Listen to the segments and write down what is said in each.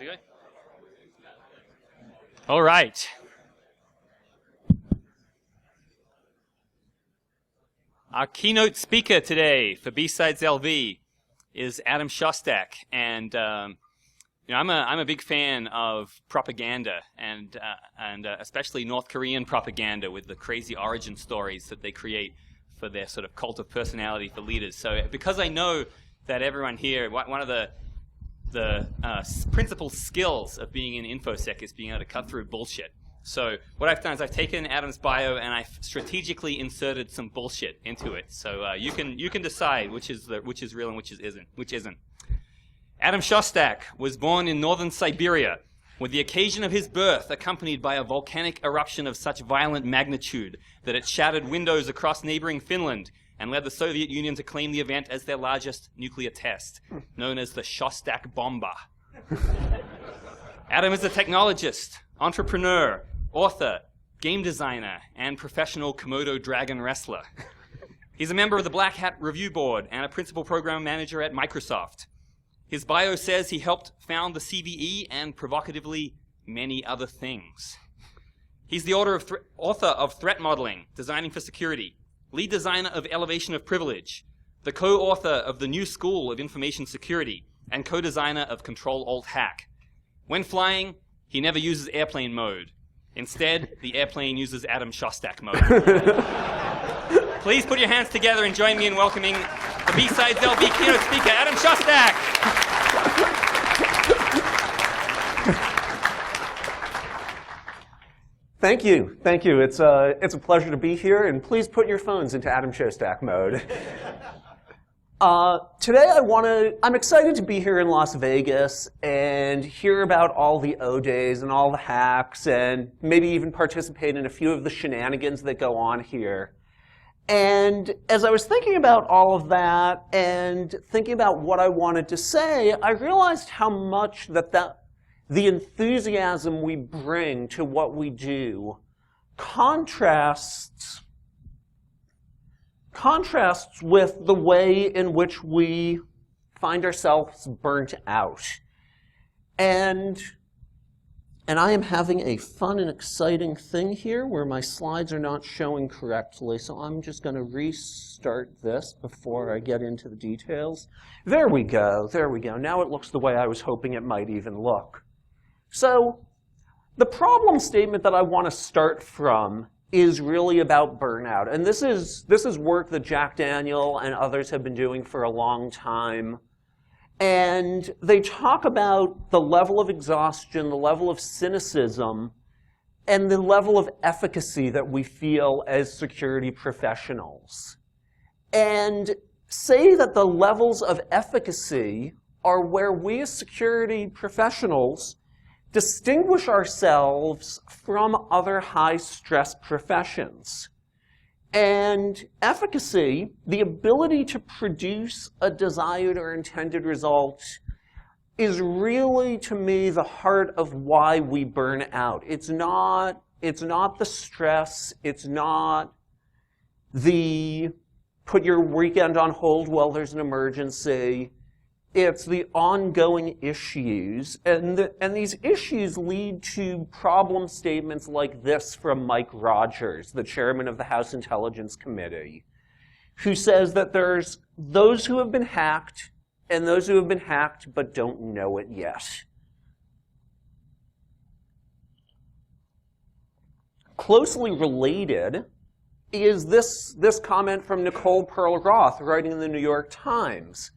to go? All right. Our keynote speaker today for B-Sides LV is Adam Shostack, and I'm a big fan of propaganda, and especially North Korean propaganda with the crazy origin stories that they create for their sort of cult of personality for leaders. So because I know that everyone here, one of the principal skills of being in InfoSec is being able to cut through bullshit. So what I've done is I've taken Adam's bio and I've strategically inserted some bullshit into it. So you can decide which is real and which isn't. Adam Shostack was born in northern Siberia, with the occasion of his birth accompanied by a volcanic eruption of such violent magnitude that it shattered windows across neighboring Finland and led the Soviet Union to claim the event as their largest nuclear test, known as the Shostack Bomba. Adam is a technologist, entrepreneur, author, game designer, and professional Komodo dragon wrestler. He's a member of the Black Hat Review Board and a principal program manager at Microsoft. His bio says he helped found the CVE and, provocatively, many other things. He's the author of Threat Modeling, Designing for Security, lead designer of Elevation of Privilege, the co-author of the New School of Information Security, and co-designer of Control-Alt-Hack. When flying, he never uses airplane mode. Instead, the airplane uses Adam Shostack mode. Please put your hands together and join me in welcoming the B-Sides LV keynote speaker, Adam Shostack. Thank you. Thank you. It's a pleasure to be here, and please put your phones into Adam Shostack mode. Today I'm excited to be here in Las Vegas and hear about all the O-Days and all the hacks and maybe even participate in a few of the shenanigans that go on here. And as I was thinking about all of that and thinking about what I wanted to say, I realized how much the enthusiasm we bring to what we do contrasts with the way in which we find ourselves burnt out. And I am having a fun and exciting thing here where my slides are not showing correctly, so I'm just going to restart this before I get into the details. There we go, there we go. Now it looks the way I was hoping it might even look. So the problem statement that I want to start from is really about burnout. And this is work that Jack Daniel and others have been doing for a long time. And they talk about the level of exhaustion, the level of cynicism, and the level of efficacy that we feel as security professionals. And say that the levels of efficacy are where we as security professionals distinguish ourselves from other high-stress professions. And efficacy, the ability to produce a desired or intended result, is really, to me, the heart of why we burn out. It's not the stress. It's not the put your weekend on hold while there's an emergency. It's the ongoing issues, and these issues lead to problem statements like this from Mike Rogers, the chairman of the House Intelligence Committee, who says that there's those who have been hacked and those who have been hacked but don't know it yet. Closely related is this comment from Nicole Pearl Roth, writing in the New York Times.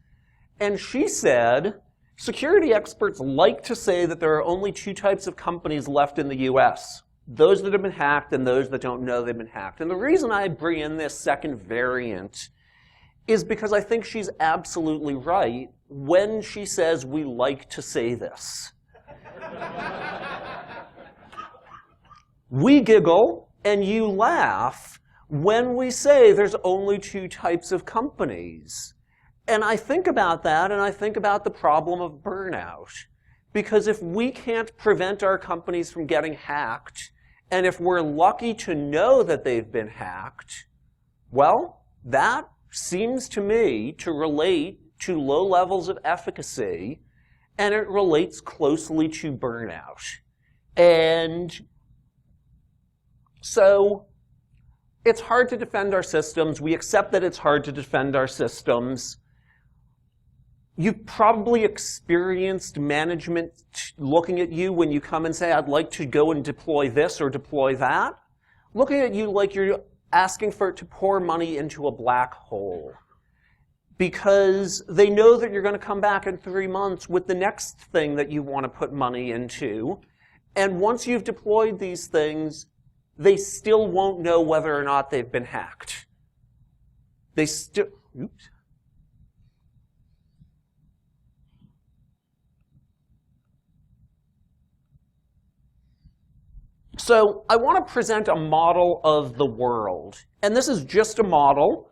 And she said, security experts like to say that there are only two types of companies left in the US, those that have been hacked and those that don't know they've been hacked. And the reason I bring in this second variant is because I think she's absolutely right when she says we like to say this. We giggle and you laugh when we say there's only two types of companies. And I think about that, and I think about the problem of burnout. Because if we can't prevent our companies from getting hacked, and if we're lucky to know that they've been hacked, well, that seems to me to relate to low levels of efficacy and it relates closely to burnout. And so it's hard to defend our systems. We accept that it's hard to defend our systems. You've probably experienced management looking at you when you come and say, I'd like to go and deploy this or deploy that. Looking at you like you're asking for it to pour money into a black hole. Because they know that you're going to come back in 3 months with the next thing that you want to put money into. And once you've deployed these things, they still won't know whether or not they've been hacked. They still, oops. So I want to present a model of the world. And this is just a model.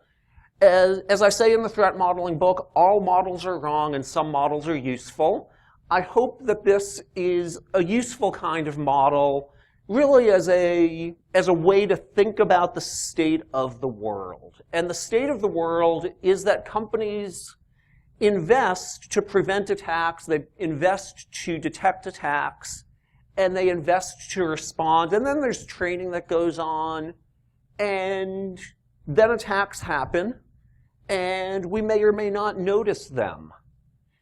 As I say in the threat modeling book, all models are wrong and some models are useful. I hope that this is a useful kind of model, really as a way to think about the state of the world. And the state of the world is that companies invest to prevent attacks, they invest to detect attacks, and they invest to respond. And then there's training that goes on, and then attacks happen, and we may or may not notice them.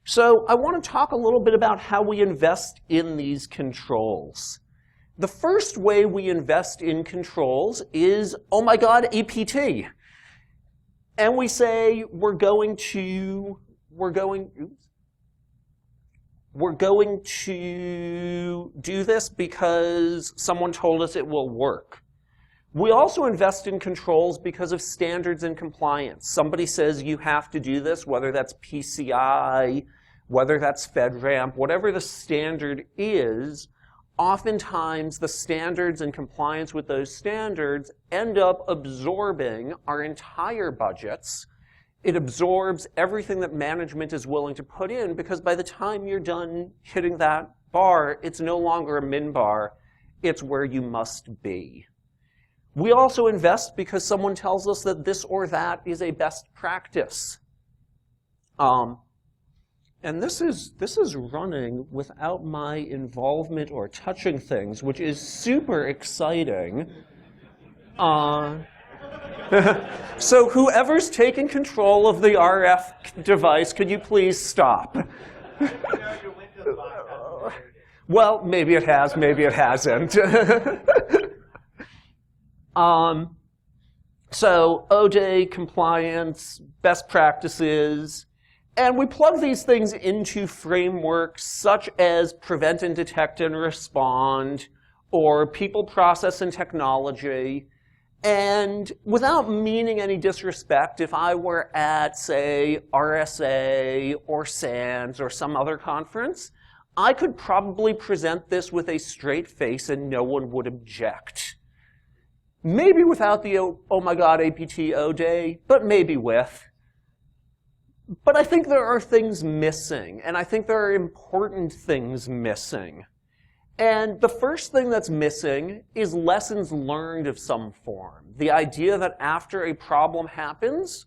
So I want to talk a little bit about how we invest in these controls. The first way we invest in controls is, oh my God, APT. And we say we're going to do this because someone told us it will work. We also invest in controls because of standards and compliance. Somebody says you have to do this, whether that's PCI, whether that's FedRAMP, whatever the standard is, oftentimes the standards and compliance with those standards end up absorbing our entire budgets. It absorbs everything that management is willing to put in, because by the time you're done hitting that bar, it's no longer a min bar, it's where you must be. We also invest because someone tells us that this or that is a best practice. And this is running without my involvement or touching things, which is super exciting. So whoever's taking control of the RF device, could you please stop? Well, maybe it has, maybe it hasn't. So ODA, compliance, best practices, and we plug these things into frameworks such as prevent and detect and respond, or people, process, and technology. And without meaning any disrespect, if I were at, say, RSA or SANS or some other conference, I could probably present this with a straight face and no one would object. Maybe without the, oh my God, APT O-Day, but maybe with. But I think there are things missing, and I think there are important things missing. And the first thing that's missing is lessons learned of some form. The idea that after a problem happens,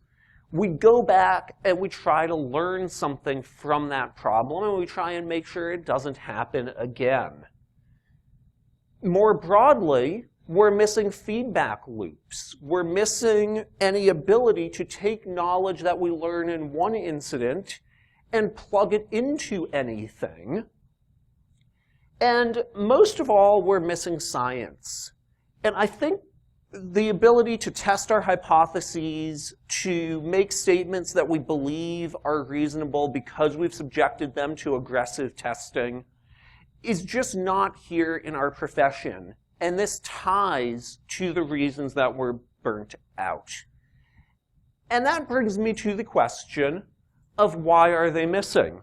we go back and we try to learn something from that problem, and we try and make sure it doesn't happen again. More broadly, we're missing feedback loops. We're missing any ability to take knowledge that we learn in one incident and plug it into anything. And most of all, we're missing science. And I think the ability to test our hypotheses, to make statements that we believe are reasonable because we've subjected them to aggressive testing, is just not here in our profession. And this ties to the reasons that we're burnt out. And that brings me to the question of why are they missing?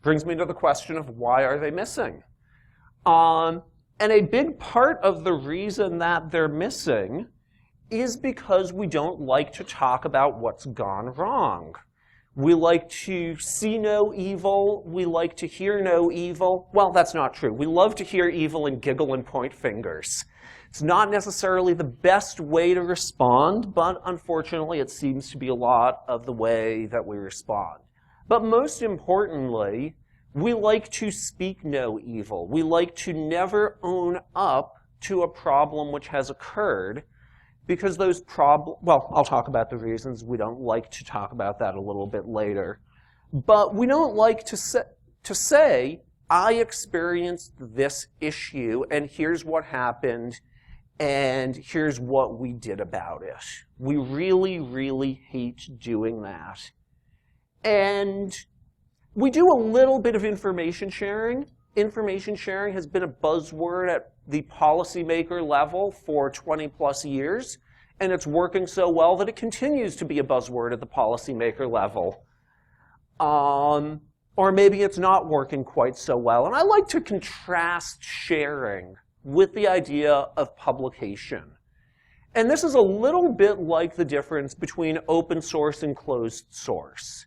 Brings me to the question of why are they missing? And a big part of the reason that they're missing is because we don't like to talk about what's gone wrong. We like to see no evil. We like to hear no evil. Well, that's not true. We love to hear evil and giggle and point fingers. It's not necessarily the best way to respond, but unfortunately it seems to be a lot of the way that we respond. But most importantly, we like to speak no evil. We like to never own up to a problem which has occurred, because those well, I'll talk about the reasons we don't like to talk about that a little bit later. But we don't like to say, I experienced this issue, and here's what happened, and here's what we did about it. We really, really hate doing that. And we do a little bit of information sharing. Information sharing has been a buzzword at the policymaker level for 20 plus years, and it's working so well that it continues to be a buzzword at the policymaker level. Or maybe it's not working quite so well. And I like to contrast sharing with the idea of publication. And this is a little bit like the difference between open source and closed source.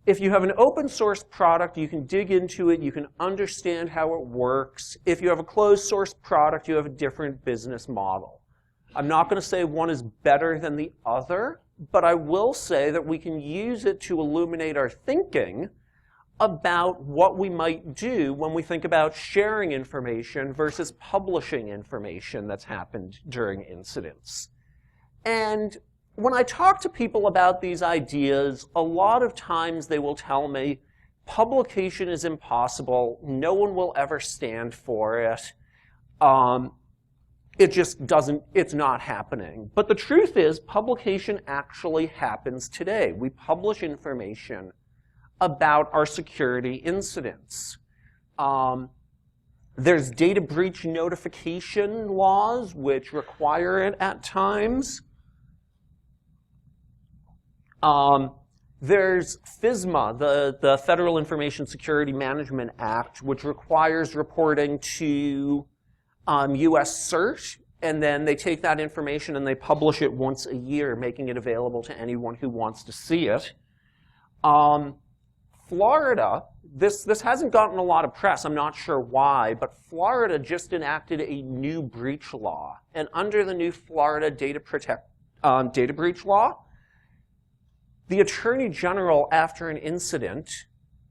If you have an open source product, you can dig into it, you can understand how it works. If you have a closed source product, you have a different business model. I'm not going to say one is better than the other, but I will say that we can use it to illuminate our thinking about what we might do when we think about sharing information versus publishing information that's happened during incidents. And when I talk to people about these ideas, a lot of times they will tell me, publication is impossible, no one will ever stand for it, it just doesn't, it's not happening. But the truth is, publication actually happens today. We publish information about our security incidents. There's data breach notification laws which require it at times. There's FISMA, the Federal Information Security Management Act, which requires reporting to US CERT, and then they take that information and they publish it once a year, making it available to anyone who wants to see it. Florida, this hasn't gotten a lot of press, I'm not sure why, but Florida just enacted a new breach law. And under the new Florida data breach law, the Attorney General, after an incident,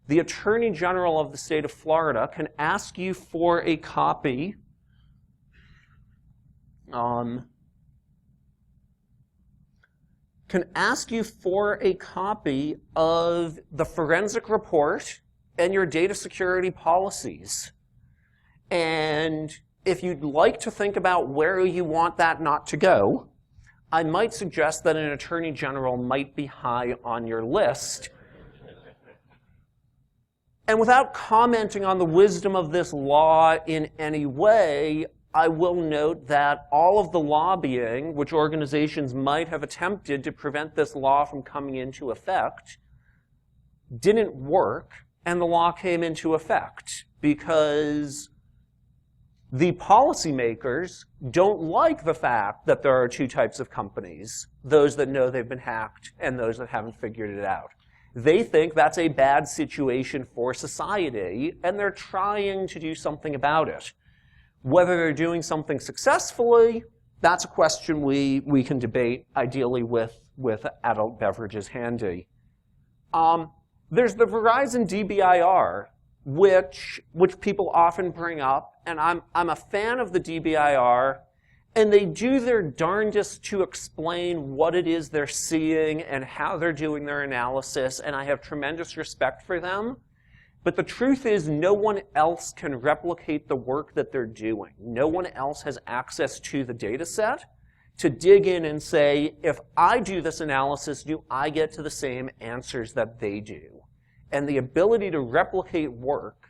the Attorney General of the state of Florida can ask you for a copy of the forensic report and your data security policies. And if you'd like to think about where you want that not to go, I might suggest that an Attorney General might be high on your list. And without commenting on the wisdom of this law in any way, I will note that all of the lobbying, which organizations might have attempted to prevent this law from coming into effect, didn't work, and the law came into effect because the policymakers don't like the fact that there are two types of companies, those that know they've been hacked and those that haven't figured it out. They think that's a bad situation for society, and they're trying to do something about it. Whether they're doing something successfully, that's a question we can debate, ideally with adult beverages handy. There's the Verizon DBIR, which people often bring up, and I'm a fan of the DBIR, and they do their darndest to explain what it is they're seeing and how they're doing their analysis, and I have tremendous respect for them. But the truth is, no one else can replicate the work that they're doing. No one else has access to the data set to dig in and say, if I do this analysis, do I get to the same answers that they do? And the ability to replicate work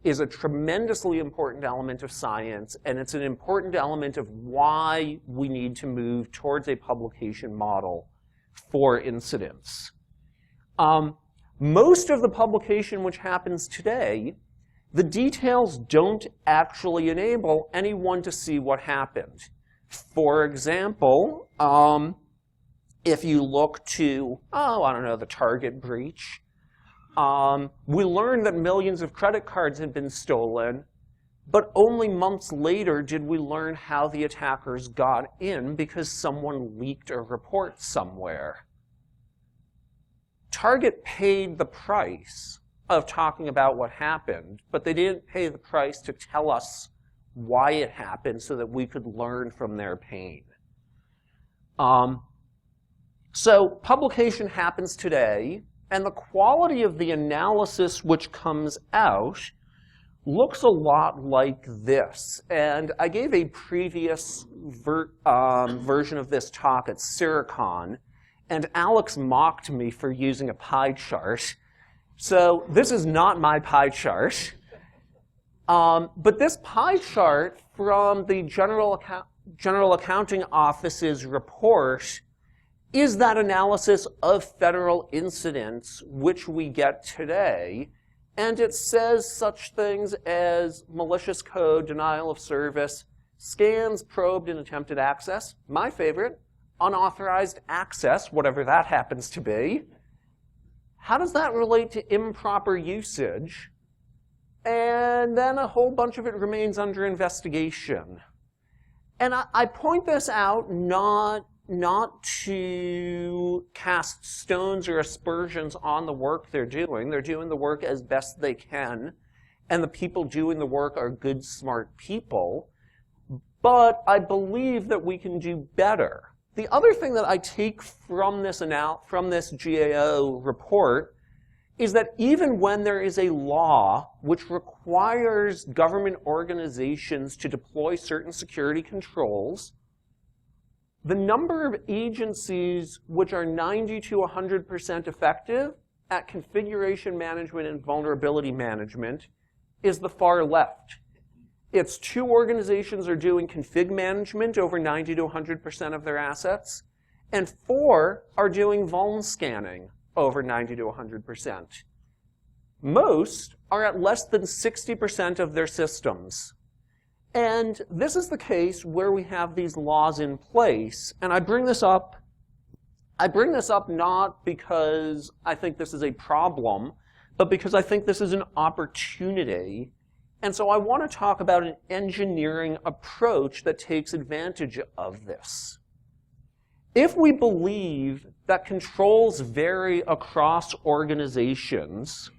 is a tremendously important element of science, and it's an important element of why we need to move towards a publication model for incidents. Most of the publication which happens today, the details don't actually enable anyone to see what happened. For example, if you look to, the Target breach, we learned that millions of credit cards had been stolen, but only months later did we learn how the attackers got in because someone leaked a report somewhere. Target paid the price of talking about what happened, but they didn't pay the price to tell us why it happened so that we could learn from their pain. So publication happens today, and the quality of the analysis which comes out looks a lot like this. And I gave a previous version of this talk at Syracon, and Alex mocked me for using a pie chart. So this is not my pie chart. But this pie chart from the General Accounting Office's report is that analysis of federal incidents which we get today. And it says such things as malicious code, denial of service, scans, probed, and attempted access. My favorite, unauthorized access, whatever that happens to be. How does that relate to improper usage? And then a whole bunch of it remains under investigation. And I point this out not to cast stones or aspersions on the work they're doing. They're doing the work as best they can, and the people doing the work are good, smart people. But I believe that we can do better. The other thing that I take from this GAO report is that even when there is a law which requires government organizations to deploy certain security controls, the number of agencies which are 90 to 100% effective at configuration management and vulnerability management is the far left. It's 2 organizations are doing config management over 90 to 100% of their assets, and 4 are doing vuln scanning over 90 to 100%. Most are at less than 60% of their systems. And this is the case where we have these laws in place. And I bring this up not because I think this is a problem, but because I think this is an opportunity. And so I want to talk about an engineering approach that takes advantage of this. If we believe that controls vary across organizations,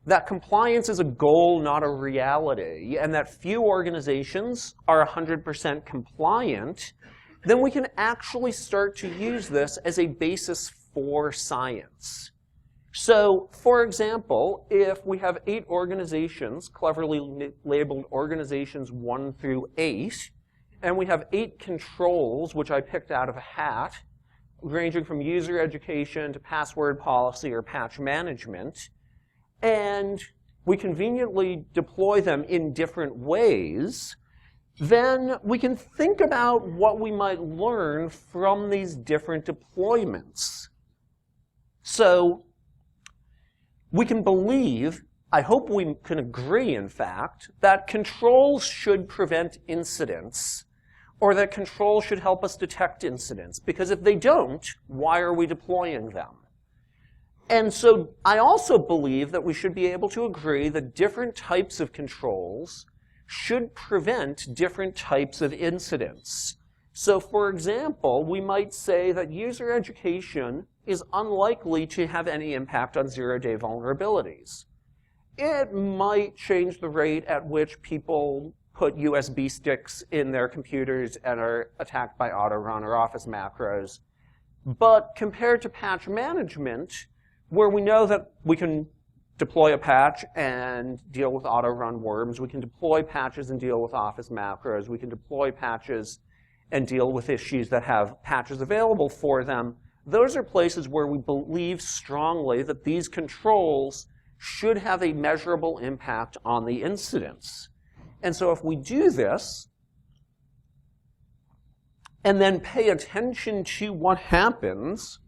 that compliance is a goal, not a reality, and that few organizations are 100% compliant, then we can actually start to use this as a basis for science. So, for example, if we have 8 organizations, cleverly labeled organizations 1 through 8, and we have 8 controls, which I picked out of a hat, ranging from user education to password policy or patch management, and we conveniently deploy them in different ways, then we can think about what we might learn from these different deployments. So we can believe, I hope we can agree, in fact, that controls should prevent incidents, or that controls should help us detect incidents. Because if they don't, why are we deploying them? And so I also believe that we should be able to agree that different types of controls should prevent different types of incidents. So for example, we might say that user education is unlikely to have any impact on zero-day vulnerabilities. It might change the rate at which people put USB sticks in their computers and are attacked by auto-run or Office macros. But compared to patch management, where we know that we can deploy a patch and deal with auto-run worms, we can deploy patches and deal with Office macros, we can deploy patches and deal with issues that have patches available for them, those are places where we believe strongly that these controls should have a measurable impact on the incidents. And so if we do this, and then pay attention to what happens,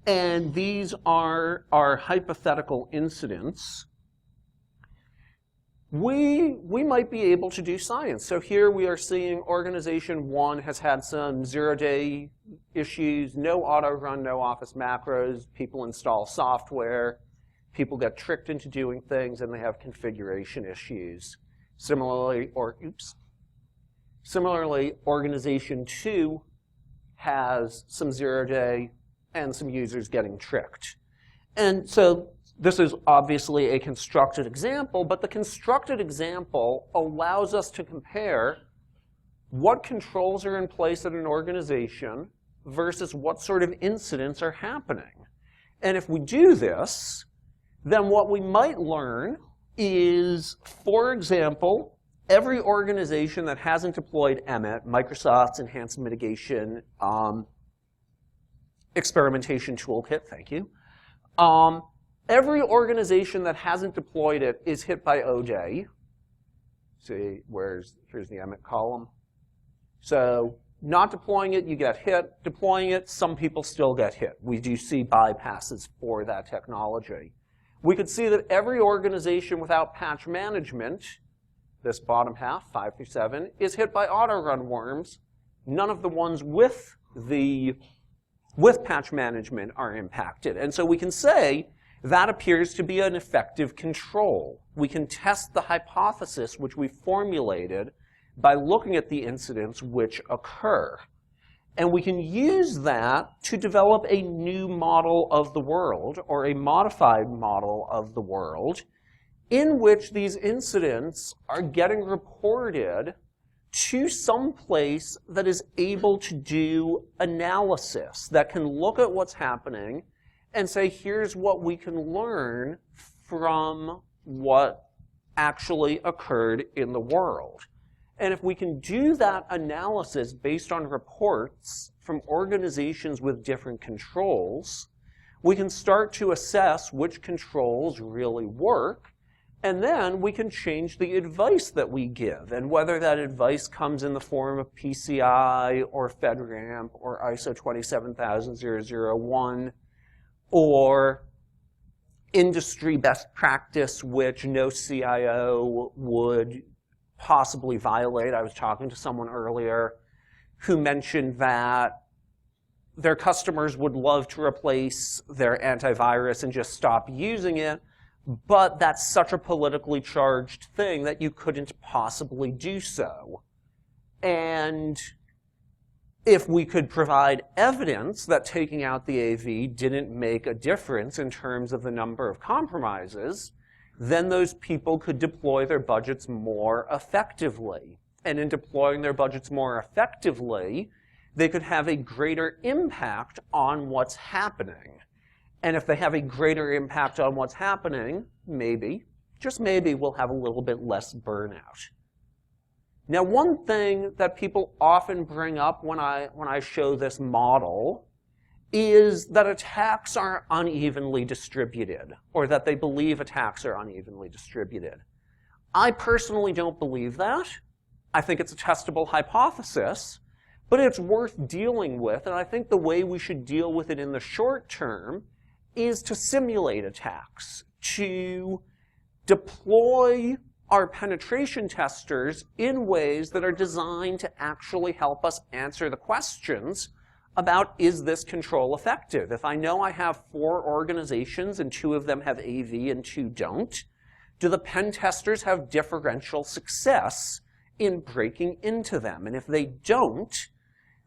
and these are our hypothetical incidents, we might be able to do science. So here we are seeing organization 1 has had some zero-day issues, no auto-run, no Office macros, people install software, people get tricked into doing things, and they have configuration issues. Similarly, organization 2 has some zero-day and some users getting tricked. And so this is obviously a constructed example, but the constructed example allows us to compare what controls are in place at an organization versus what sort of incidents are happening. And if we do this, then what we might learn is, for example, every organization that hasn't deployed EMIT, Microsoft's Enhanced Mitigation Experimentation Toolkit, thank you, every organization that hasn't deployed it is hit by O-Day. See, here's the EMIT column. So not deploying it, you get hit. Deploying it, some people still get hit. We do see bypasses for that technology. We could see that every organization without patch management, this bottom half, 5 through 7, is hit by auto-run worms. None of the ones with patch management are impacted. And so we can say that appears to be an effective control. We can test the hypothesis which we formulated by looking at the incidents which occur. And we can use that to develop a new model of the world, or a modified model of the world, in which these incidents are getting reported to some place that is able to do analysis, that can look at what's happening and say, here's what we can learn from what actually occurred in the world. And if we can do that analysis based on reports from organizations with different controls, we can start to assess which controls really work, and then we can change the advice that we give. And whether that advice comes in the form of PCI or FedRAMP or ISO 27001 or industry best practice, which no CIO would possibly violate. I was talking to someone earlier who mentioned that their customers would love to replace their antivirus and just stop using it, but that's such a politically charged thing that you couldn't possibly do so. And if we could provide evidence that taking out the AV didn't make a difference in terms of the number of compromises, then those people could deploy their budgets more effectively. And in deploying their budgets more effectively, they could have a greater impact on what's happening. And if they have a greater impact on what's happening, maybe, just maybe, we'll have a little bit less burnout. Now, one thing that people often bring up when I show this model is that attacks are unevenly distributed, or that they believe attacks are unevenly distributed. I personally don't believe that. I think it's a testable hypothesis, but it's worth dealing with, and I think the way we should deal with it in the short term is to simulate attacks, to deploy our penetration testers in ways that are designed to actually help us answer the questions about, is this control effective? If I know I have 4 organizations and 2 of them have AV and 2 don't, do the pen testers have differential success in breaking into them? And if they don't,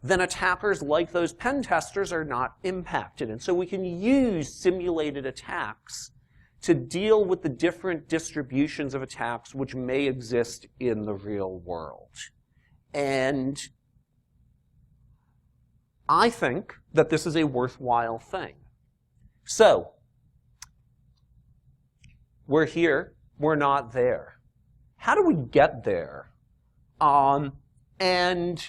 then attackers like those pen testers are not impacted. And so we can use simulated attacks to deal with the different distributions of attacks which may exist in the real world. And I think that this is a worthwhile thing. So, we're here, we're not there. How do we get there? And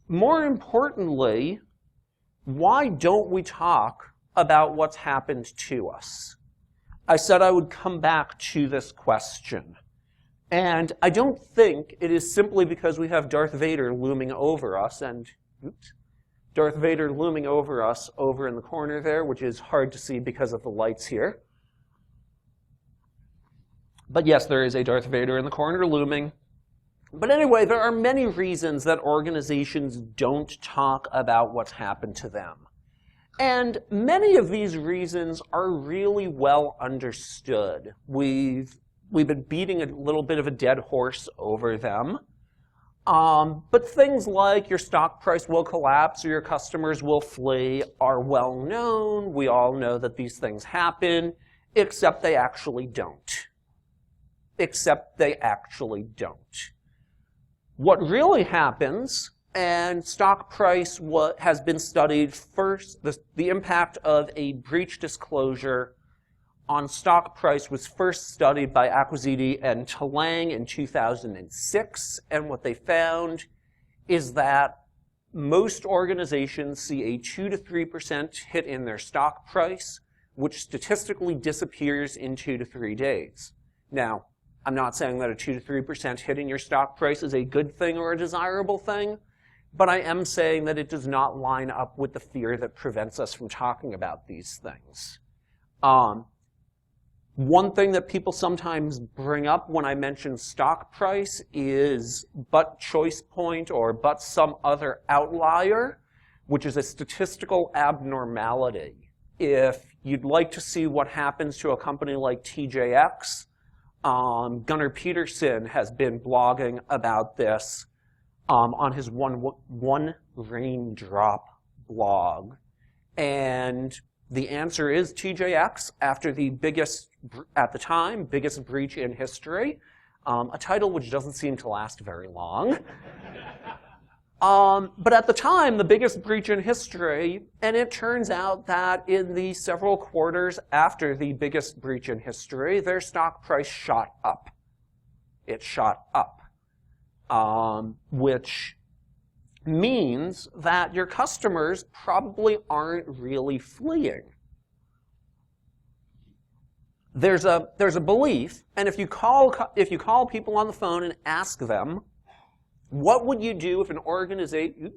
more importantly, why don't we talk about what's happened to us? I said I would come back to this question. And I don't think it is simply because we have Darth Vader looming over us, and Darth Vader looming over us over in the corner there, which is hard to see because of the lights here. But yes, there is a Darth Vader in the corner looming. But anyway, there are many reasons that organizations don't talk about what's happened to them. And many of these reasons are really well understood. We've been beating a little bit of a dead horse over them. But things like your stock price will collapse or your customers will flee are well known. We all know that these things happen, except they actually don't. Except they actually don't. What really happens, and stock price has been studied first, the impact of a breach disclosure on stock price was first studied by Acquisiti and Talang in 2006, and what they found is that most organizations see a 2 to 3% hit in their stock price, which statistically disappears in 2 to 3 days. Now, I'm not saying that a 2 to 3% hit in your stock price is a good thing or a desirable thing, but I am saying that it does not line up with the fear that prevents us from talking about these things. One thing that people sometimes bring up when I mention stock price is but choice point or but some other outlier, which is a statistical abnormality. If you'd like to see what happens to a company like TJX, Gunnar Peterson has been blogging about this on his one Raindrop blog. And the answer is TJX, after the biggest, at the time, biggest breach in history, a title which doesn't seem to last very long. But at the time, the biggest breach in history, and it turns out that in the several quarters after the biggest breach in history, their stock price shot up. It shot up, which means that your customers probably aren't really fleeing. There's a belief, and if you call people on the phone and ask them, what would you do if an organization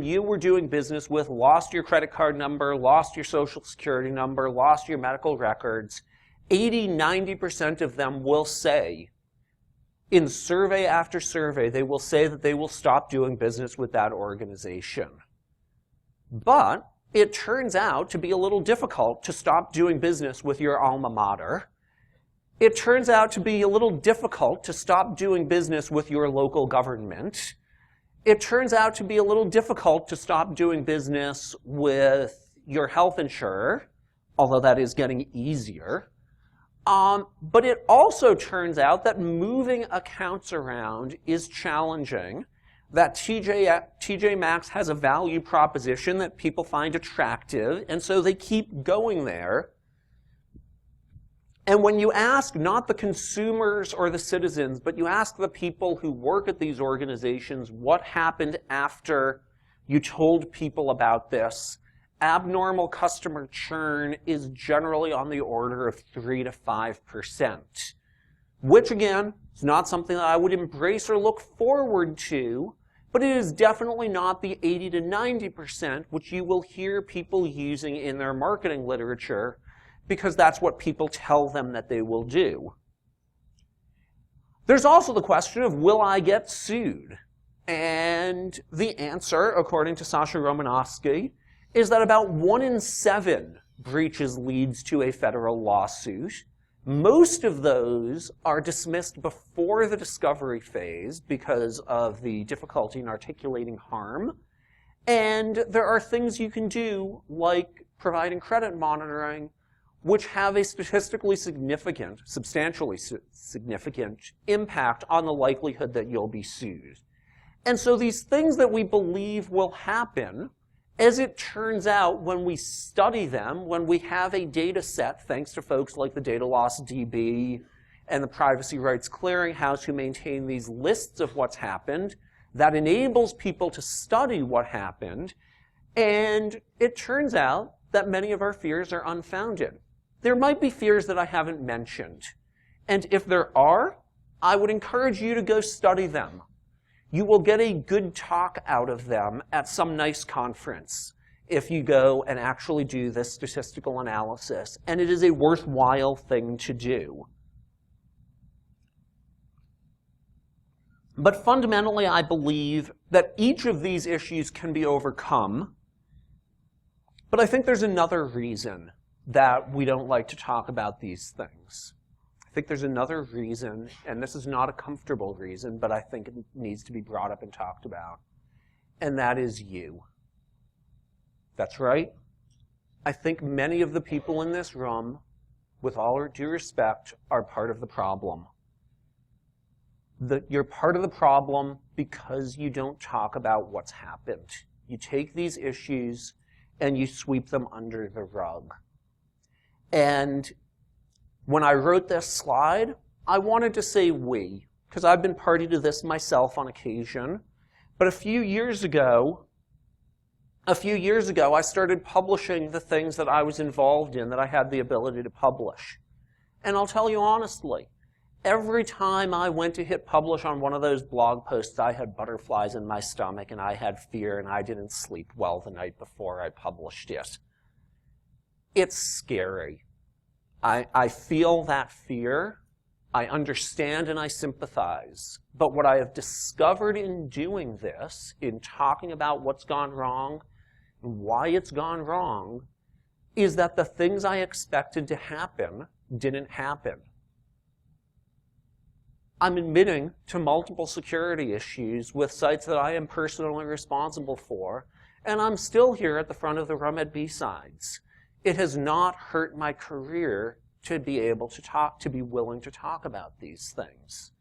you were doing business with lost your credit card number, lost your social security number, lost your medical records? 80–90% of them will say, in survey after survey, they will say that they will stop doing business with that organization. But it turns out to be a little difficult to stop doing business with your alma mater. It turns out to be a little difficult to stop doing business with your local government. It turns out to be a little difficult to stop doing business with your health insurer, although that is getting easier. But it also turns out that moving accounts around is challenging, that TJ Maxx has a value proposition that people find attractive, and so they keep going there. And when you ask not the consumers or the citizens, but you ask the people who work at these organizations what happened after you told people about this, abnormal customer churn is generally on the order of 3 to 5%, which again is not something that I would embrace or look forward to, but it is definitely not the 80 to 90% which you will hear people using in their marketing literature, because that's what people tell them that they will do. There's also the question of, will I get sued? And the answer, according to Sasha Romanowski, is that about 1 in 7 breaches leads to a federal lawsuit. Most of those are dismissed before the discovery phase because of the difficulty in articulating harm. And there are things you can do, like providing credit monitoring, which have a statistically significant, substantially significant impact on the likelihood that you'll be sued. And so these things that we believe will happen, as it turns out, when we study them, when we have a data set, thanks to folks like the Data Loss DB and the Privacy Rights Clearinghouse who maintain these lists of what's happened, that enables people to study what happened, and it turns out that many of our fears are unfounded. There might be fears that I haven't mentioned, and if there are, I would encourage you to go study them. You will get a good talk out of them at some nice conference if you go and actually do this statistical analysis, and it is a worthwhile thing to do. But fundamentally, I believe that each of these issues can be overcome, but I think there's another reason that we don't like to talk about these things. I think there's another reason, and this is not a comfortable reason, but I think it needs to be brought up and talked about, and that is you. That's right. I think many of the people in this room, with all due respect, are part of the problem. You're part of the problem because you don't talk about what's happened. You take these issues and you sweep them under the rug. And when I wrote this slide, I wanted to say we, because I've been party to this myself on occasion. But a few years ago, I started publishing the things that I was involved in, that I had the ability to publish. And I'll tell you honestly, every time I went to hit publish on one of those blog posts, I had butterflies in my stomach and I had fear and I didn't sleep well the night before I published it. It's scary. I feel that fear. I understand and I sympathize. But what I have discovered in doing this, in talking about what's gone wrong and why it's gone wrong, is that the things I expected to happen didn't happen. I'm admitting to multiple security issues with sites that I am personally responsible for, and I'm still here at the front of the room at B-Sides. It has not hurt my career to be able to talk, to be willing to talk about these things.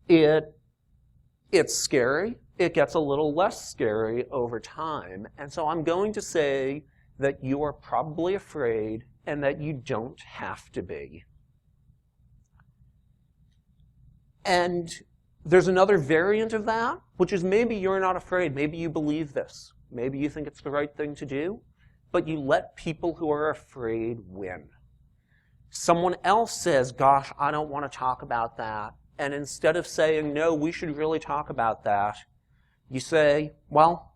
It's scary. It gets a little less scary over time. And so I'm going to say that you are probably afraid and that you don't have to be. And there's another variant of that, which is maybe you're not afraid. Maybe you believe this. Maybe you think it's the right thing to do, but you let people who are afraid win. Someone else says, gosh, I don't want to talk about that. And instead of saying, no, we should really talk about that, you say, well,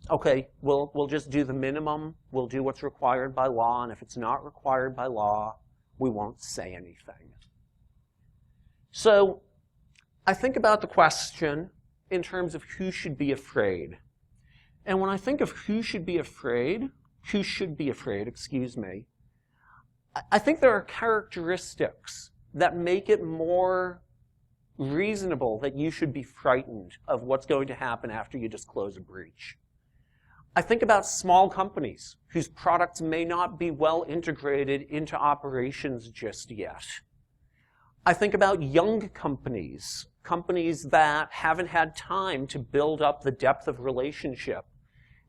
okay, we'll just do the minimum. We'll do what's required by law. And if it's not required by law, we won't say anything. So I think about the question in terms of who should be afraid. And when I think of who should be afraid, I think there are characteristics that make it more reasonable that you should be frightened of what's going to happen after you disclose a breach. I think about small companies whose products may not be well integrated into operations just yet. I think about young companies, companies that haven't had time to build up the depth of relationship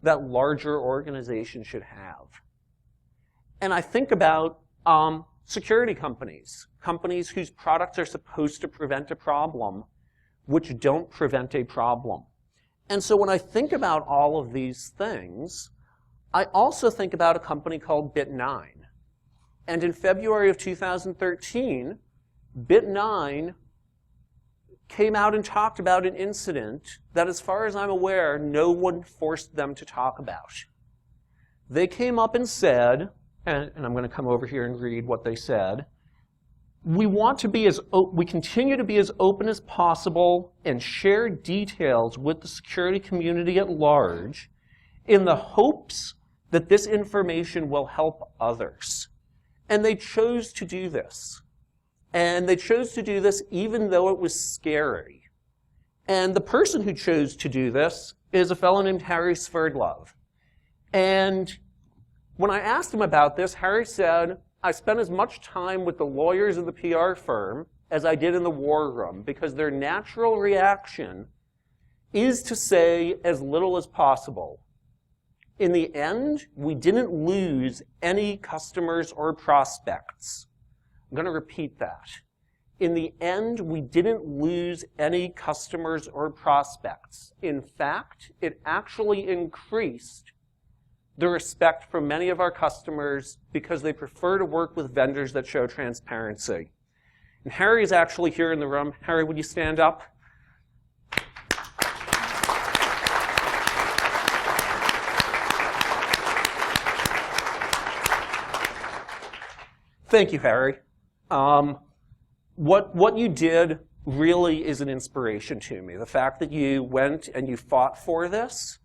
that larger organizations should have. And I think about security companies, companies whose products are supposed to prevent a problem, which don't prevent a problem. And so when I think about all of these things, I also think about a company called Bit9. And in February of 2013, Bit9 came out and talked about an incident that, as far as I'm aware, no one forced them to talk about. They came up and said, and I'm going to come over here and read what they said, we continue to be as open as possible and share details with the security community at large in the hopes that this information will help others. And they chose to do this. And they chose to do this even though it was scary. And the person who chose to do this is a fellow named Harry Sverdlov. And when I asked him about this, Harry said, I spent as much time with the lawyers of the PR firm as I did in the war room, because their natural reaction is to say as little as possible. In the end, we didn't lose any customers or prospects. I'm going to repeat that. In the end, we didn't lose any customers or prospects. In fact, it actually increased the respect from many of our customers because they prefer to work with vendors that show transparency. And Harry is actually here in the room. Harry, would you stand up? Thank you, Harry. What you did really is an inspiration to me. The fact that you went and you fought for this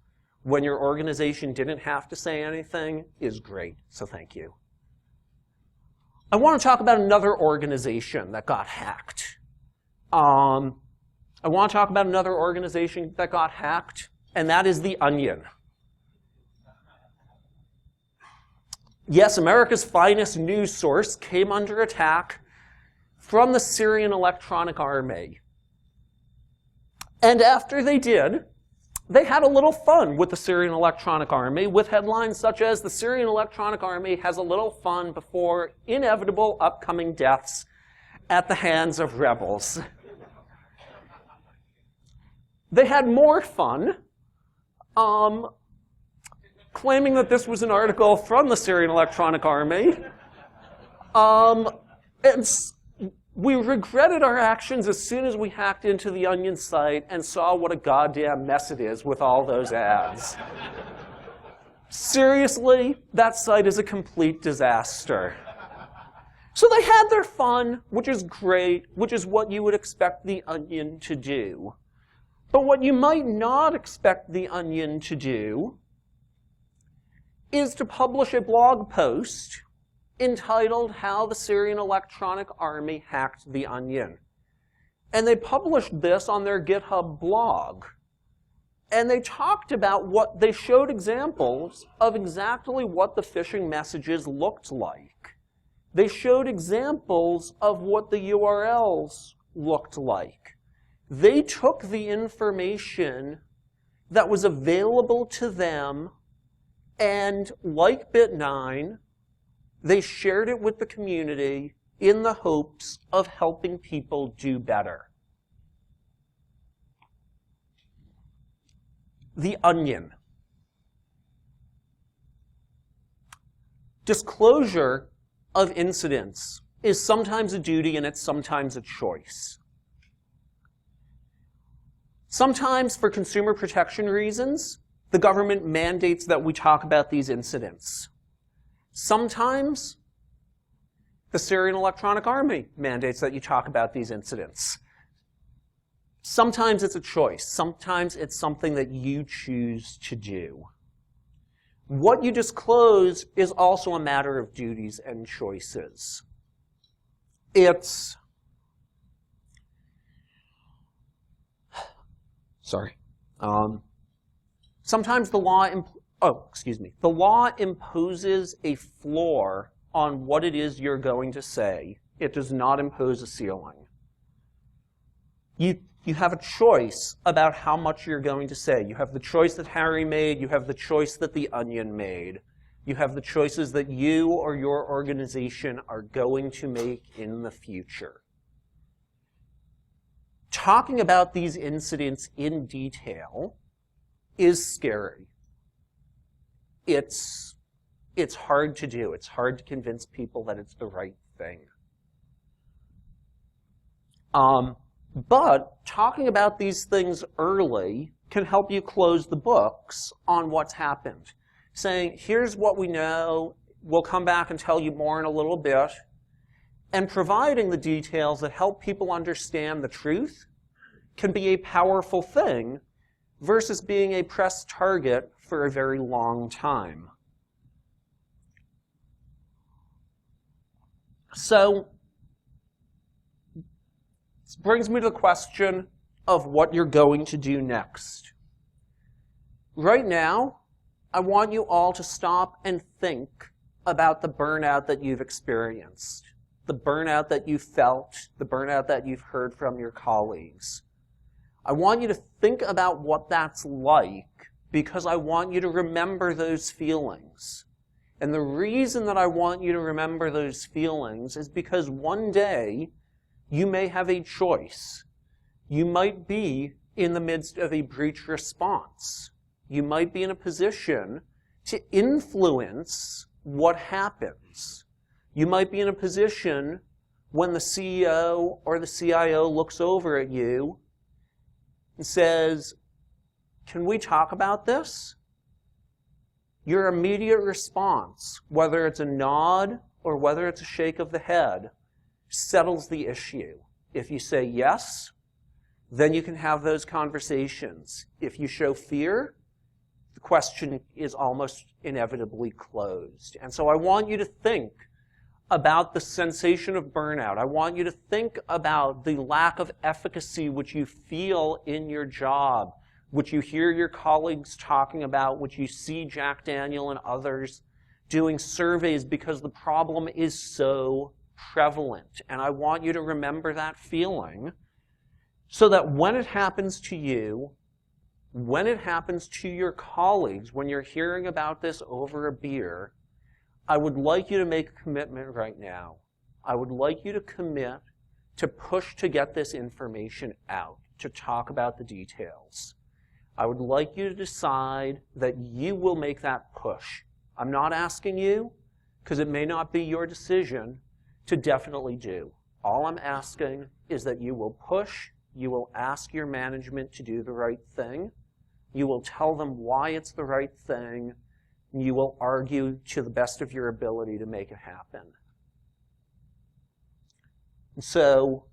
when your organization didn't have to say anything is great, so thank you. I want to talk about another organization that got hacked. I want to talk about another organization that got hacked, and that is The Onion. Yes, America's finest news source came under attack from the Syrian Electronic Army. And after they did, they had a little fun with the Syrian Electronic Army with headlines such as, "The Syrian Electronic Army has a little fun before inevitable upcoming deaths at the hands of rebels." They had more fun, claiming that this was an article from the Syrian Electronic Army. We regretted our actions as soon as we hacked into the Onion site and saw what a goddamn mess it is with all those ads. Seriously, that site is a complete disaster. So they had their fun, which is great, which is what you would expect the Onion to do. But what you might not expect the Onion to do is to publish a blog post entitled "How the Syrian Electronic Army Hacked the Onion." And they published this on their GitHub blog. And they talked about they showed examples of exactly what the phishing messages looked like. They showed examples of what the URLs looked like. They took the information that was available to them and, like Bit9, they shared it with the community in the hopes of helping people do better. The Onion. Disclosure of incidents is sometimes a duty and it's sometimes a choice. Sometimes, for consumer protection reasons, the government mandates that we talk about these incidents. Sometimes, the Syrian Electronic Army mandates that you talk about these incidents. Sometimes it's a choice. Sometimes it's something that you choose to do. What you disclose is also a matter of duties and choices. Sometimes the law imposes a floor on what it is you're going to say. It does not impose a ceiling. You have a choice about how much you're going to say. You have the choice that Harry made. You have the choice that the Onion made. You have the choices that you or your organization are going to make in the future. Talking about these incidents in detail is scary. It's hard to do. It's hard to convince people that it's the right thing. But talking about these things early can help you close the books on what's happened. Saying, here's what we know, we'll come back and tell you more in a little bit, and providing the details that help people understand the truth can be a powerful thing versus being a press target for a very long time. So, this brings me to the question of what you're going to do next. Right now, I want you all to stop and think about the burnout that you've experienced, the burnout that you felt, the burnout that you've heard from your colleagues. I want you to think about what that's like because I want you to remember those feelings. And the reason that I want you to remember those feelings is because one day you may have a choice. You might be in the midst of a breach response. You might be in a position to influence what happens. You might be in a position when the CEO or the CIO looks over at you and says, "Can we talk about this?" Your immediate response, whether it's a nod or whether it's a shake of the head, settles the issue. If you say yes, then you can have those conversations. If you show fear, the question is almost inevitably closed. And so I want you to think about the sensation of burnout. I want you to think about the lack of efficacy which you feel in your job, which you hear your colleagues talking about, which you see Jack Daniel and others doing surveys because the problem is so prevalent. And I want you to remember that feeling so that when it happens to you, when it happens to your colleagues, when you're hearing about this over a beer, I would like you to make a commitment right now. I would like you to commit to push to get this information out, to talk about the details. I would like you to decide that you will make that push. I'm not asking you, because it may not be your decision, to definitely do. All I'm asking is that you will push, you will ask your management to do the right thing, you will tell them why it's the right thing, and you will argue to the best of your ability to make it happen. And so,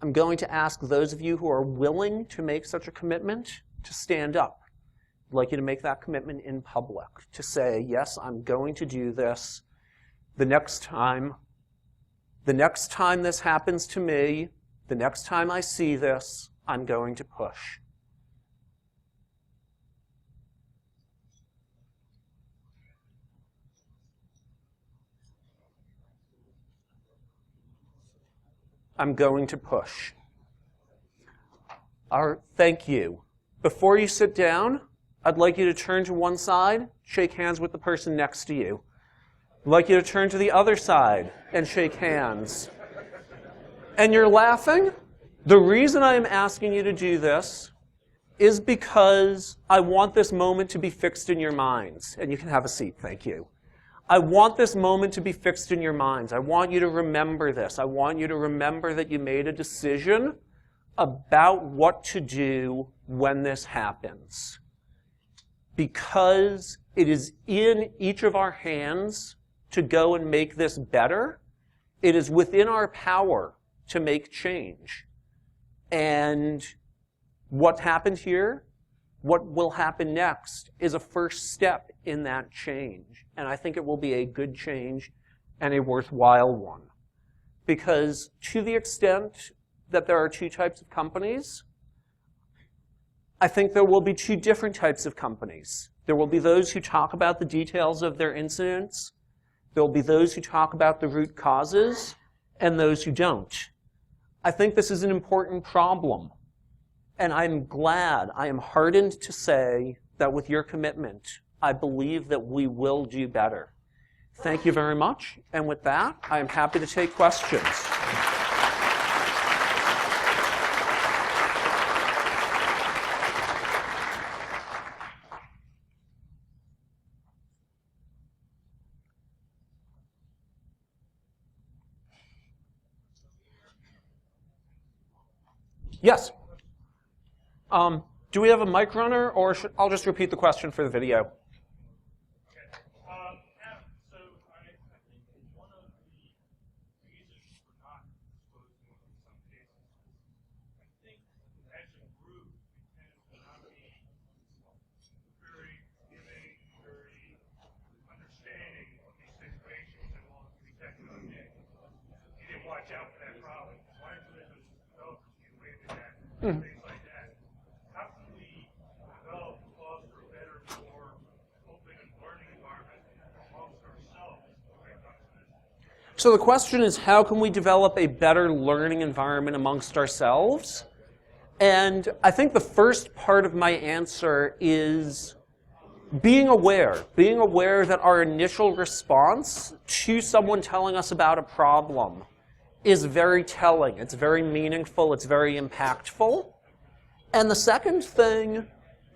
I'm going to ask those of you who are willing to make such a commitment to stand up. I'd like you to make that commitment in public, to say, yes, I'm going to do this. The next time this happens to me, the next time I see this, I'm going to push. I'm going to push. Thank you. Before you sit down, I'd like you to turn to one side, shake hands with the person next to you. I'd like you to turn to the other side and shake hands. And you're laughing? The reason I am asking you to do this is because I want this moment to be fixed in your minds. And you can have a seat, thank you. I want this moment to be fixed in your minds. I want you to remember this. I want you to remember that you made a decision about what to do when this happens. Because it is in each of our hands to go and make this better, it is within our power to make change. And what happened here, what will happen next, is a first step in that change. And I think it will be a good change and a worthwhile one. Because to the extent that there are two types of companies, I think there will be two different types of companies. There will be those who talk about the details of their incidents. There will be those who talk about the root causes, and those who don't. I think this is an important problem. And I'm glad, I am heartened to say that with your commitment, I believe that we will do better. Thank you very much. And with that, I am happy to take questions. Yes? Do we have a mic runner, or I'll just repeat the question for the video. Things like that. How can we develop and foster a better, more open and learning environment amongst ourselves when it comes to this? So the question is, how can we develop a better learning environment amongst ourselves? And I think the first part of my answer is being aware that our initial response to someone telling us about a problem is very telling, it's very meaningful, it's very impactful. And the second thing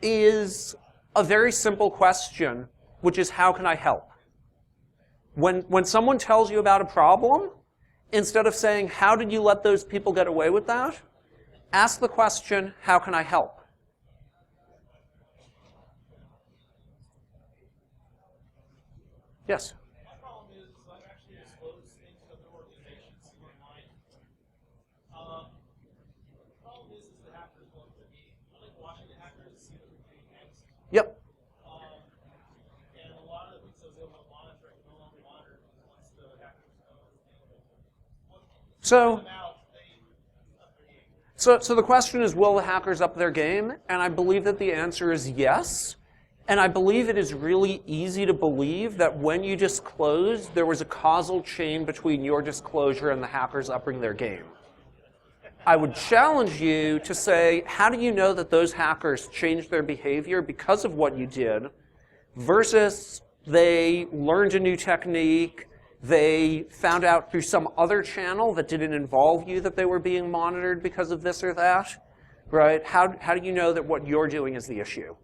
is a very simple question, which is, how can I help? When someone tells you about a problem, instead of saying, how did you let those people get away with that? Ask the question, how can I help? Yes? Yep. And a lot of the things I was able to monitor, I can no longer monitor once the hacker So the question is, will the hackers up their game? And I believe that the answer is yes. And I believe it is really easy to believe that when you disclosed, there was a causal chain between your disclosure and the hackers upping their game. I would challenge you to say, how do you know that those hackers changed their behavior because of what you did versus they learned a new technique, they found out through some other channel that didn't involve you that they were being monitored because of this or that, right? How do you know that what you're doing is the issue?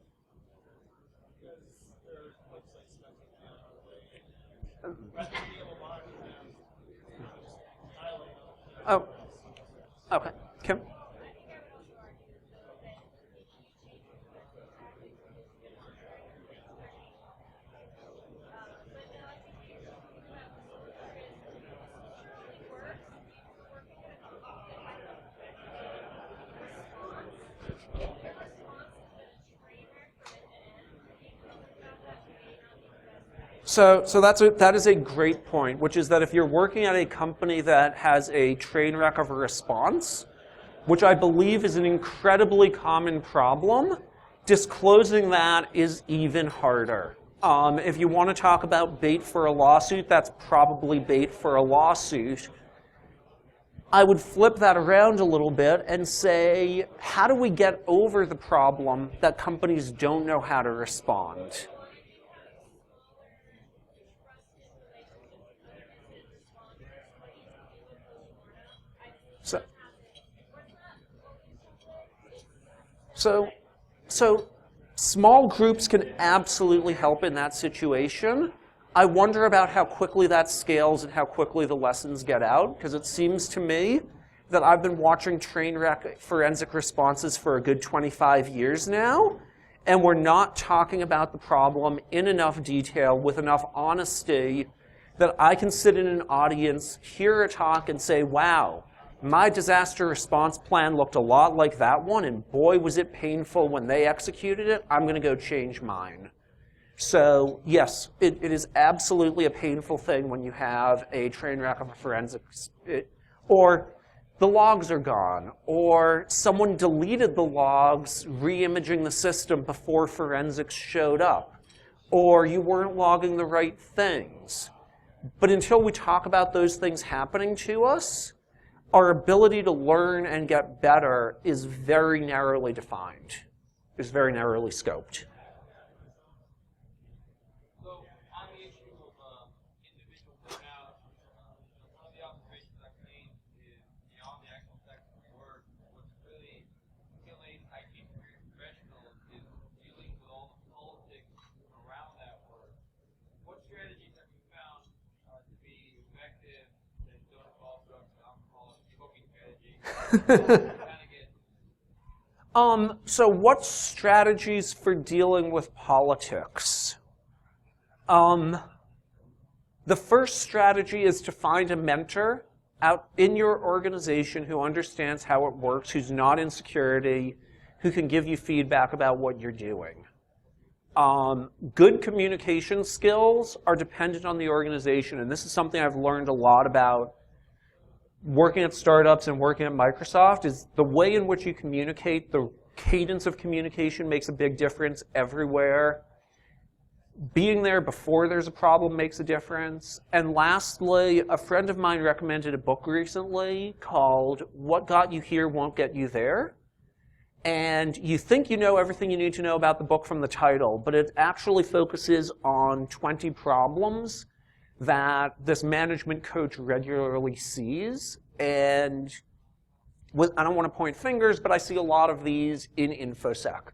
Oh, okay. Kim? So that is a great point, which is that if you're working at a company that has a train wreck of a response, which I believe is an incredibly common problem, disclosing that is even harder. If you want to talk about bait for a lawsuit, that's probably bait for a lawsuit. I would flip that around a little bit and say, how do we get over the problem that companies don't know how to respond? So small groups can absolutely help in that situation. I wonder about how quickly that scales and how quickly the lessons get out, because it seems to me that I've been watching train wreck forensic responses for a good 25 years now, and we're not talking about the problem in enough detail with enough honesty that I can sit in an audience, hear a talk, and say, wow, my disaster response plan looked a lot like that one, and boy, was it painful when they executed it. I'm going to go change mine. So yes, it is absolutely a painful thing when you have a train wreck of a forensics, or the logs are gone, or someone deleted the logs, re-imaging the system before forensics showed up, or you weren't logging the right things. But until we talk about those things happening to us, our ability to learn and get better is very narrowly defined, is very narrowly scoped. So on the issue of individual burnout, one of the observations I've made is beyond the actual technical work, what's really killing IT security professionals is dealing with all the politics around that work. What strategies have you found to be effective that don't involve drugs and alcohol and cooking strategies? So what strategies for dealing with politics? The first strategy is to find a mentor out in your organization who understands how it works, who's not in security, who can give you feedback about what you're doing. Good communication skills are dependent on the organization, and this is something I've learned a lot about working at startups and working at Microsoft, is the way in which you communicate, the cadence of communication makes a big difference everywhere. Being there before there's a problem makes a difference. And lastly, a friend of mine recommended a book recently called What Got You Here Won't Get You There. And you think you know everything you need to know about the book from the title, but it actually focuses on 20 problems that this management coach regularly sees. And I don't want to point fingers, but I see a lot of these in InfoSec.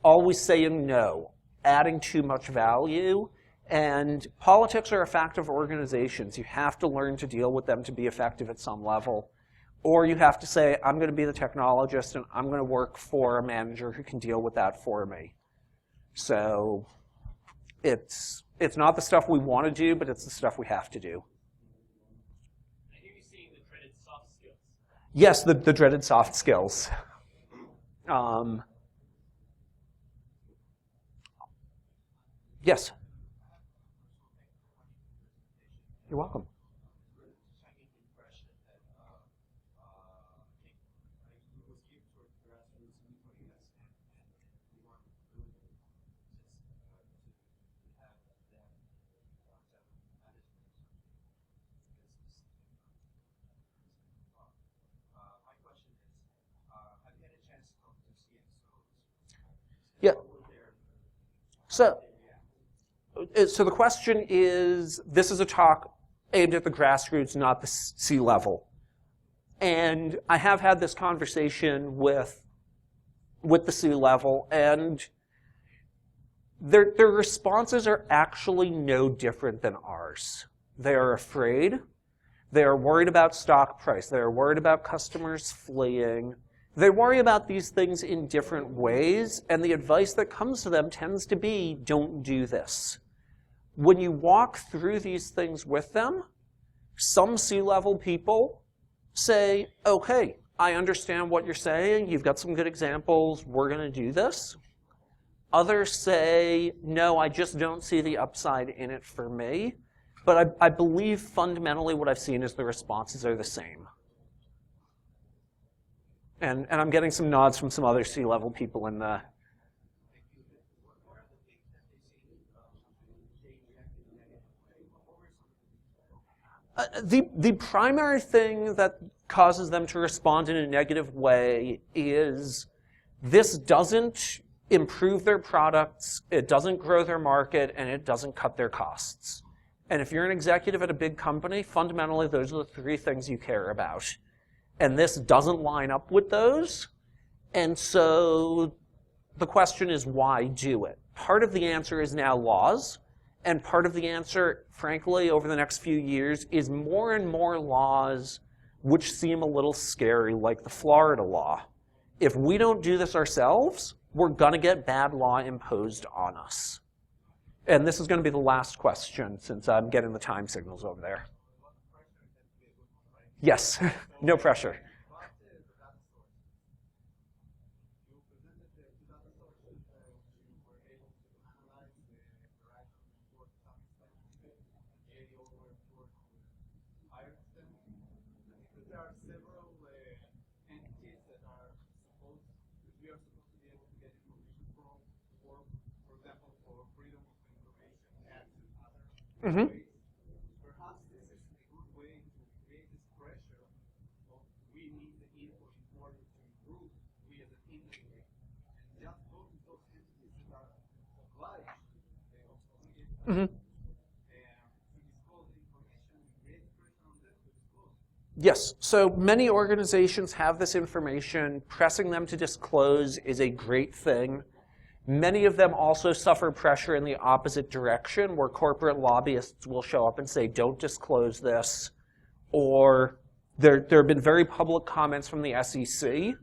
Always saying no, adding too much value, and politics are a fact of organizations. You have to learn to deal with them to be effective at some level. Or you have to say, I'm going to be the technologist and I'm going to work for a manager who can deal with that for me. So it's not the stuff we want to do, but it's the stuff we have to do. I hear you saying the dreaded soft skills. Yes, the dreaded soft skills. Yes. You're welcome. Yeah. So the question is, this is a talk aimed at the grassroots, not the C-level. And I have had this conversation with the C-level, and their responses are actually no different than ours. They are afraid. They are worried about stock price. They are worried about customers fleeing. They worry about these things in different ways, and the advice that comes to them tends to be, don't do this. When you walk through these things with them, some C-level people say, okay, I understand what you're saying. You've got some good examples. We're going to do this. Others say, no, I just don't see the upside in it for me. But I believe fundamentally what I've seen is the responses are the same. And I'm getting some nods from some other C-level people in the... The primary thing that causes them to respond in a negative way is this doesn't improve their products, it doesn't grow their market, and it doesn't cut their costs. And if you're an executive at a big company, fundamentally those are the three things you care about. And this doesn't line up with those. And so the question is, why do it? Part of the answer is now laws. And part of the answer, frankly, over the next few years is more and more laws which seem a little scary, like the Florida law. If we don't do this ourselves, we're going to get bad law imposed on us. And this is going to be the last question, since I'm getting the time signals over there. Yes, no pressure. Mm-hmm. Perhaps this is a good way to create this pressure of we need the input in order to improve we as an industry. And just go to those entities that are obliged to disclose the information, create pressure on them to disclose. Yes, so many organizations have this information. Pressing them to disclose is a great thing. Many of them also suffer pressure in the opposite direction, where corporate lobbyists will show up and say, don't disclose this. Or there have been very public comments from the SEC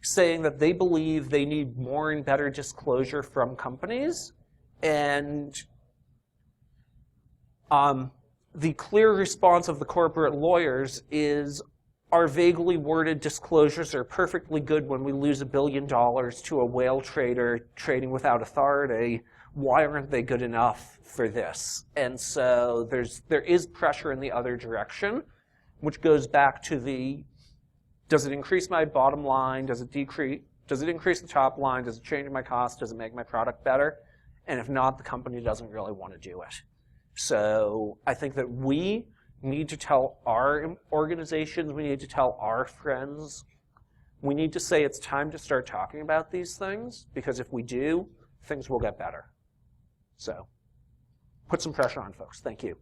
saying that they believe they need more and better disclosure from companies. And the clear response of the corporate lawyers is, our vaguely worded disclosures are perfectly good when we lose $1 billion to a whale trader trading without authority. Why aren't they good enough for this? And so there is pressure in the other direction, which goes back to the, does it increase my bottom line? Does it decrease? Does it increase the top line? Does it change my cost? Does it make my product better? And if not, the company doesn't really want to do it. So I think that we need to tell our organizations, we need to tell our friends, we need to say it's time to start talking about these things, because if we do, things will get better. So put some pressure on folks. Thank you.